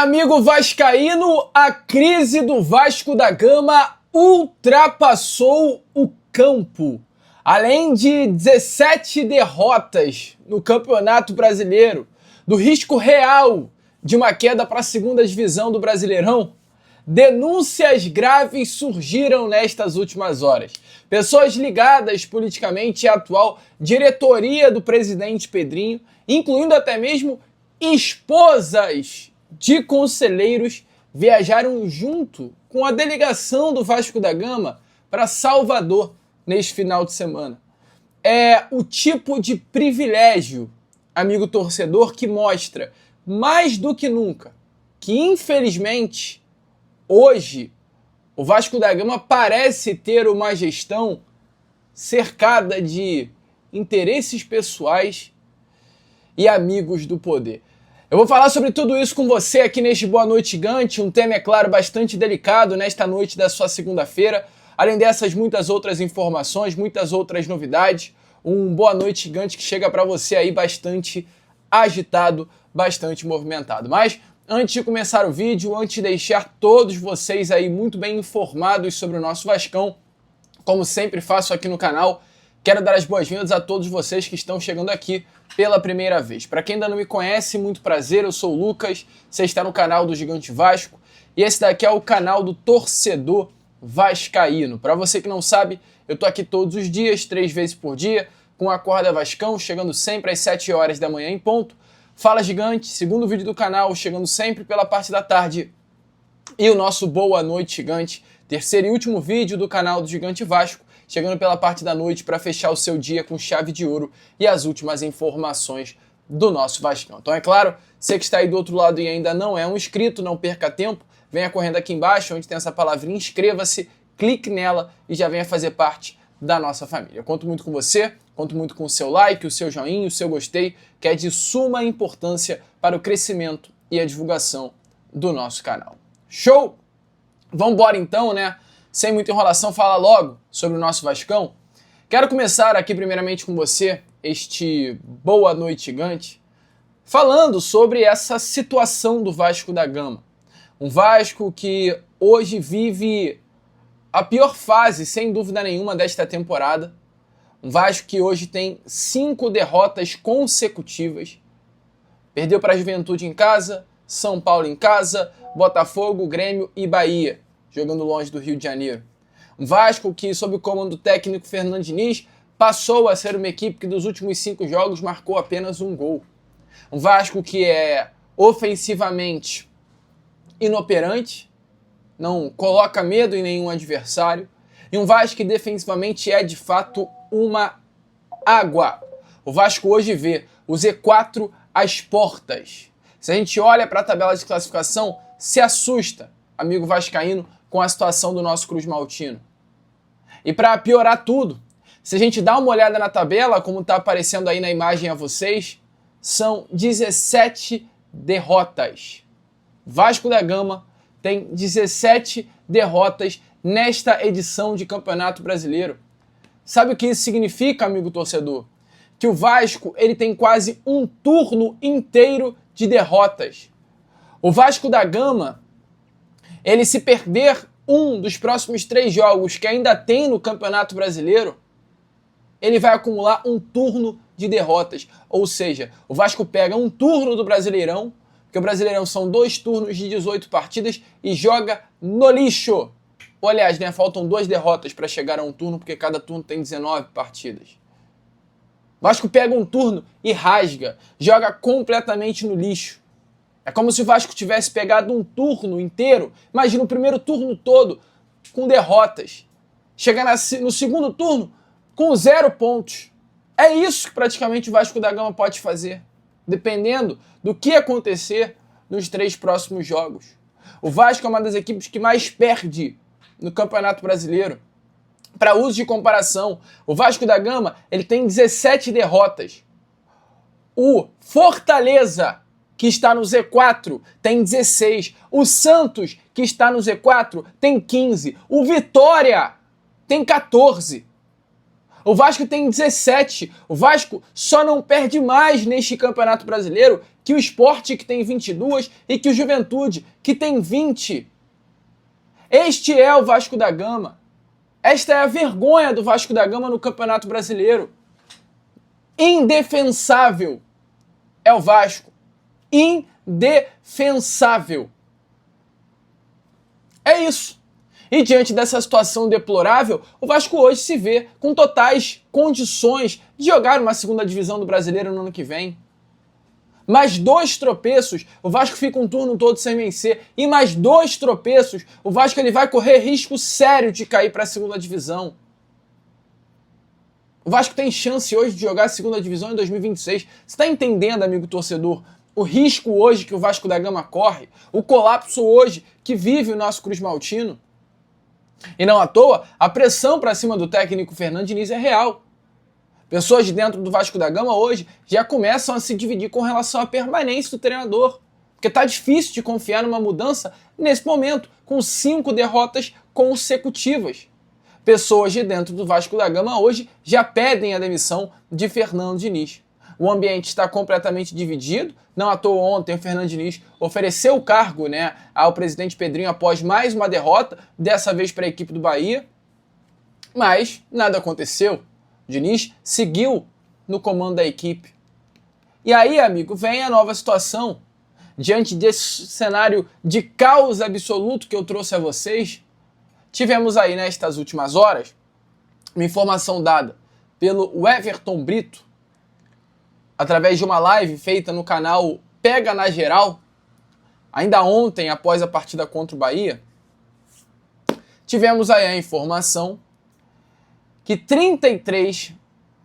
Amigo vascaíno, a crise do Vasco da Gama ultrapassou o campo. Além de 17 derrotas no Campeonato Brasileiro, do risco real de uma queda para a segunda divisão do Brasileirão, denúncias graves surgiram nestas últimas horas. Pessoas ligadas politicamente à atual diretoria do presidente Pedrinho, incluindo até mesmo esposas de conselheiros, viajaram junto com a delegação do Vasco da Gama para Salvador neste final de semana. É o tipo de privilégio, amigo torcedor, que mostra mais do que nunca que, infelizmente, hoje o Vasco da Gama parece ter uma gestão cercada de interesses pessoais e amigos do poder. Eu vou falar sobre tudo isso com você aqui neste Boa Noite Gigante, um tema, é claro, bastante delicado nesta noite da sua segunda-feira. Além dessas, muitas outras informações, muitas outras novidades. Um Boa Noite Gigante que chega para você aí bastante agitado, bastante movimentado. Mas antes de começar o vídeo, antes de deixar todos vocês aí muito bem informados sobre o nosso Vascão, como sempre faço aqui no canal, quero dar as boas-vindas a todos vocês que estão chegando aqui pela primeira vez. Para quem ainda não me conhece, muito prazer, eu sou o Lucas, você está no canal do Gigante Vasco e esse daqui é o canal do torcedor vascaíno. Para você que não sabe, eu tô aqui todos os dias, 3 vezes por dia, com a Acorda Vascão, chegando sempre às 7 horas da manhã em ponto. Fala Gigante, segundo vídeo do canal, chegando sempre pela parte da tarde. E o nosso Boa Noite Gigante, terceiro e último vídeo do canal do Gigante Vasco, chegando pela parte da noite para fechar o seu dia com chave de ouro e as últimas informações do nosso Vascão. Então é claro, você que está aí do outro lado e ainda não é um inscrito, não perca tempo, venha correndo aqui embaixo onde tem essa palavrinha, inscreva-se, clique nela e já venha fazer parte da nossa família. Eu conto muito com você, conto muito com o seu like, o seu joinha, o seu gostei, que é de suma importância para o crescimento e a divulgação do nosso canal. Show? Vamos embora então, né? Sem muita enrolação, fala logo sobre o nosso Vascão. Quero começar aqui primeiramente com você, este Boa Noite Gigante, falando sobre essa situação do Vasco da Gama. Um Vasco que hoje vive a pior fase, sem dúvida nenhuma, desta temporada. Um Vasco que hoje tem 5 derrotas consecutivas. Perdeu para a Juventude em casa, São Paulo em casa, Botafogo, Grêmio e Bahia, jogando longe do Rio de Janeiro. Um Vasco que, sob o comando do técnico Fernando Diniz, passou a ser uma equipe que dos últimos 5 jogos marcou apenas um gol. Um Vasco que é ofensivamente inoperante, não coloca medo em nenhum adversário, e um Vasco que defensivamente é de fato uma água. O Vasco hoje vê o Z4 às portas. Se a gente olha para a tabela de classificação, se assusta, amigo vascaíno, com a situação do nosso Cruz Maltino. E para piorar tudo, se a gente dá uma olhada na tabela, como está aparecendo aí na imagem a vocês, são 17 derrotas. Vasco da Gama tem 17 derrotas nesta edição de Campeonato Brasileiro. Sabe o que isso significa, amigo torcedor? Que o Vasco ele tem quase um turno inteiro de derrotas. O Vasco da Gama, ele se perder um dos próximos 3 jogos que ainda tem no Campeonato Brasileiro, ele vai acumular um turno de derrotas. Ou seja, o Vasco pega um turno do Brasileirão, porque o Brasileirão são 2 turnos de 18 partidas e joga no lixo. Ou, aliás, né, faltam 2 derrotas para chegar a um turno, porque cada turno tem 19 partidas. O Vasco pega um turno e rasga, joga completamente no lixo. É como se o Vasco tivesse pegado um turno inteiro, imagina o primeiro turno todo com derrotas. Chegar no segundo turno com 0 pontos. É isso que praticamente o Vasco da Gama pode fazer, dependendo do que acontecer nos 3 próximos jogos. O Vasco é uma das equipes que mais perde no Campeonato Brasileiro. Para uso de comparação, o Vasco da Gama ele tem 17 derrotas. O Fortaleza, que está no Z4, tem 16. O Santos, que está no Z4, tem 15. O Vitória tem 14. O Vasco tem 17. O Vasco só não perde mais neste Campeonato Brasileiro que o Sport, que tem 22, e que o Juventude, que tem 20. Este é o Vasco da Gama. Esta é a vergonha do Vasco da Gama no Campeonato Brasileiro. Indefensável é o Vasco. Indefensável. É isso. E diante dessa situação deplorável, o Vasco hoje se vê com totais condições de jogar uma segunda divisão do Brasileiro no ano que vem. Mais 2 tropeços, o Vasco fica um turno todo sem vencer. E mais 2 tropeços, o Vasco ele vai correr risco sério de cair para a segunda divisão. O Vasco tem chance hoje de jogar a segunda divisão em 2026. Você está entendendo, amigo torcedor, o risco hoje que o Vasco da Gama corre? O colapso hoje que vive o nosso Cruz Maltino? E não à toa, a pressão para cima do técnico Fernando Diniz é real. Pessoas de dentro do Vasco da Gama hoje já começam a se dividir com relação à permanência do treinador. Porque tá difícil de confiar numa mudança nesse momento, com 5 derrotas consecutivas. Pessoas de dentro do Vasco da Gama hoje já pedem a demissão de Fernando Diniz. O ambiente está completamente dividido. Não à toa ontem o Fernando Diniz ofereceu o cargo, ao presidente Pedrinho após mais uma derrota, dessa vez para a equipe do Bahia. Mas nada aconteceu. Diniz seguiu no comando da equipe. E aí, amigo, vem a nova situação. Diante desse cenário de caos absoluto que eu trouxe a vocês, tivemos aí nestas últimas horas uma informação dada pelo Everton Brito, através de uma live feita no canal Pega na Geral, ainda ontem, após a partida contra o Bahia. Tivemos aí a informação que 33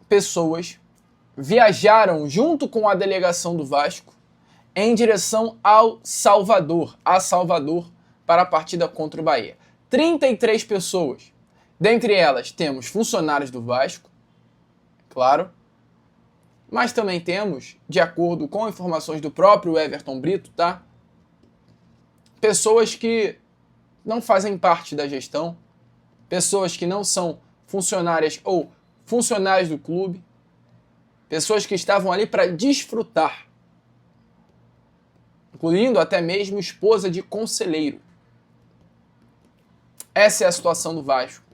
pessoas viajaram junto com a delegação do Vasco em direção a Salvador, para a partida contra o Bahia. 33 pessoas. Dentre elas temos funcionários do Vasco, claro, mas também temos, de acordo com informações do próprio Everton Brito, pessoas que não fazem parte da gestão, pessoas que não são funcionárias ou funcionários do clube, pessoas que estavam ali para desfrutar, incluindo até mesmo esposa de conselheiro. Essa é a situação do Vasco.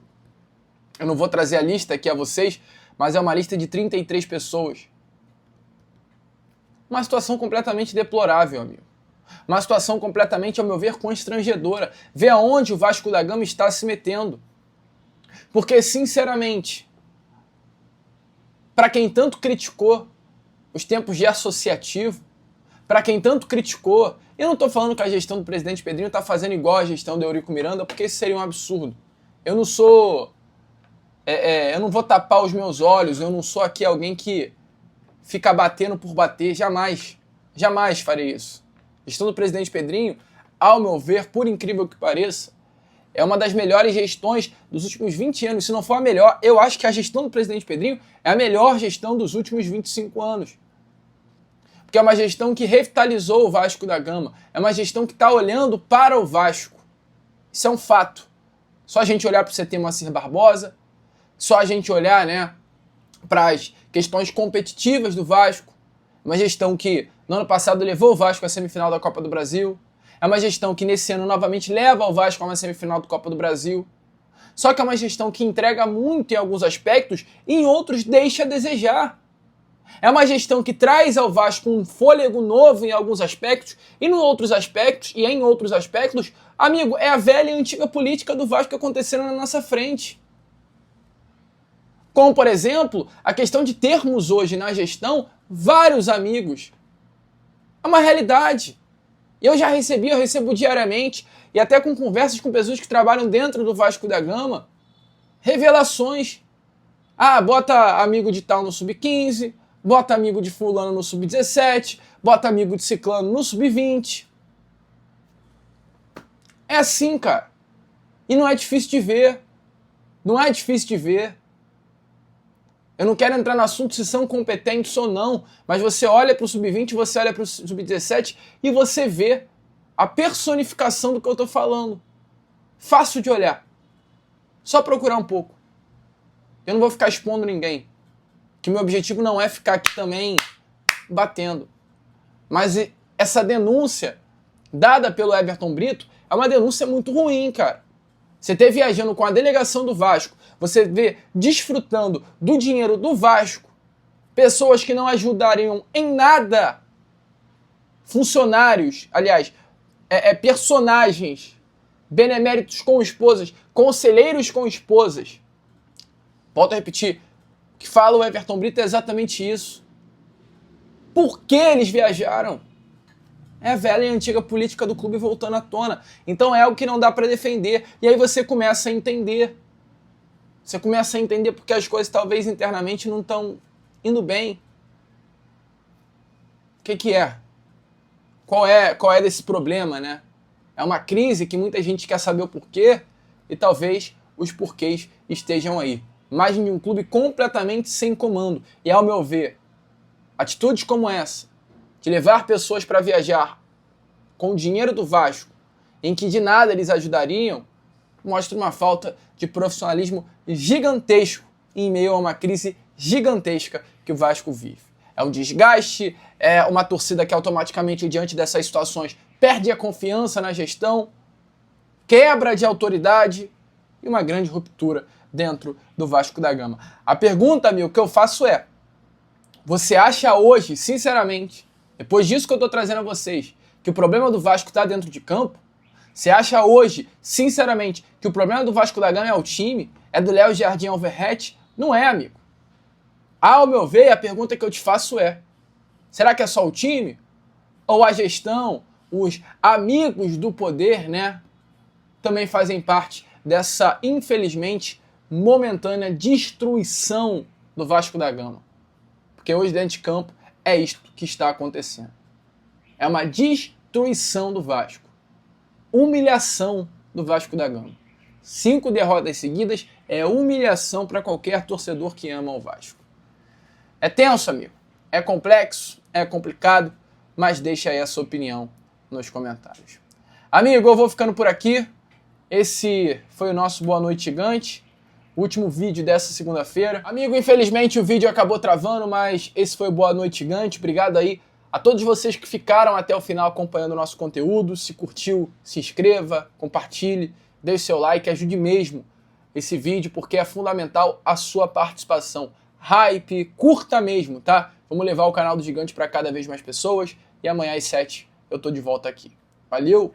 Eu não vou trazer a lista aqui a vocês, mas é uma lista de 33 pessoas. Uma situação completamente deplorável, amigo. Uma situação completamente, ao meu ver, constrangedora. Ver aonde o Vasco da Gama está se metendo. Porque, sinceramente, para quem tanto criticou os tempos de associativo, para quem tanto criticou, eu não estou falando que a gestão do presidente Pedrinho está fazendo igual a gestão do Eurico Miranda, porque isso seria um absurdo. Eu não sou... eu não vou tapar os meus olhos, eu não sou aqui alguém que fica batendo por bater, jamais. Jamais farei isso. A gestão do presidente Pedrinho, ao meu ver, por incrível que pareça, é uma das melhores gestões dos últimos 20 anos. Se não for a melhor, eu acho que a gestão do presidente Pedrinho é a melhor gestão dos últimos 25 anos. Porque é uma gestão que revitalizou o Vasco da Gama. É uma gestão que está olhando para o Vasco. Isso é um fato. Só a gente olhar para o CT Moacir Barbosa, só a gente olhar para as questões competitivas do Vasco. É uma gestão que no ano passado levou o Vasco à semifinal da Copa do Brasil. É uma gestão que nesse ano novamente leva o Vasco a uma semifinal da Copa do Brasil. Só que é uma gestão que entrega muito em alguns aspectos e em outros deixa a desejar. É uma gestão que traz ao Vasco um fôlego novo em alguns aspectos e em outros aspectos, amigo, é a velha e antiga política do Vasco acontecendo na nossa frente. Como, por exemplo, a questão de termos hoje na gestão vários amigos. É uma realidade. Eu recebo diariamente, e até com conversas com pessoas que trabalham dentro do Vasco da Gama, revelações. Bota amigo de tal no sub-15, bota amigo de fulano no sub-17, bota amigo de ciclano no sub-20. É assim, cara. E não é difícil de ver. Não é difícil de ver. Eu não quero entrar no assunto se são competentes ou não, mas você olha para o sub-20, você olha para o sub-17 e você vê a personificação do que eu estou falando. Fácil de olhar. Só procurar um pouco. Eu não vou ficar expondo ninguém. Que meu objetivo não é ficar aqui também batendo. Mas essa denúncia dada pelo Everton Brito é uma denúncia muito ruim, cara. Você ter viajando com a delegação do Vasco, você vê desfrutando do dinheiro do Vasco, pessoas que não ajudariam em nada, funcionários, aliás, personagens, beneméritos com esposas, conselheiros com esposas. Volto a repetir, o que fala o Everton Brito é exatamente isso. Por que eles viajaram? É a velha e antiga política do clube voltando à tona. Então é algo que não dá para defender. E aí você começa a entender. Você começa a entender porque as coisas talvez internamente não estão indo bem. O que é? Qual é desse problema, né? É uma crise que muita gente quer saber o porquê e talvez os porquês estejam aí. Mas em um clube completamente sem comando. E ao meu ver, atitudes como essa, de levar pessoas para viajar com o dinheiro do Vasco, em que de nada eles ajudariam, mostra uma falta de profissionalismo gigantesco em meio a uma crise gigantesca que o Vasco vive. É um desgaste, é uma torcida que automaticamente, diante dessas situações, perde a confiança na gestão, quebra de autoridade e uma grande ruptura dentro do Vasco da Gama. A pergunta, amigo, que eu faço é: você acha hoje, sinceramente, depois disso que eu estou trazendo a vocês, que o problema do Vasco está dentro de campo? Você acha hoje, sinceramente, que o problema do Vasco da Gama é o time? É do Léo Jardim Alverrete? Não é, amigo. Ao meu ver, a pergunta que eu te faço é: será que é só o time? Ou a gestão, os amigos do poder, né, também fazem parte dessa, infelizmente, momentânea destruição do Vasco da Gama? Porque hoje dentro de campo é isto que está acontecendo. É uma destruição do Vasco. Humilhação do Vasco da Gama. 5 derrotas seguidas é humilhação para qualquer torcedor que ama o Vasco. É tenso, amigo. É complexo, é complicado, mas deixa aí a sua opinião nos comentários. Amigo, eu vou ficando por aqui. Esse foi o nosso Boa Noite Gigante. Último vídeo dessa segunda-feira. Amigo, infelizmente o vídeo acabou travando, mas esse foi o Boa Noite Gigante. Obrigado aí a todos vocês que ficaram até o final acompanhando o nosso conteúdo. Se curtiu, se inscreva, compartilhe, deixe seu like, ajude mesmo esse vídeo, porque é fundamental a sua participação. Hype, curta mesmo, tá? Vamos levar o canal do Gigante para cada vez mais pessoas. E amanhã às 7 eu tô de volta aqui. Valeu!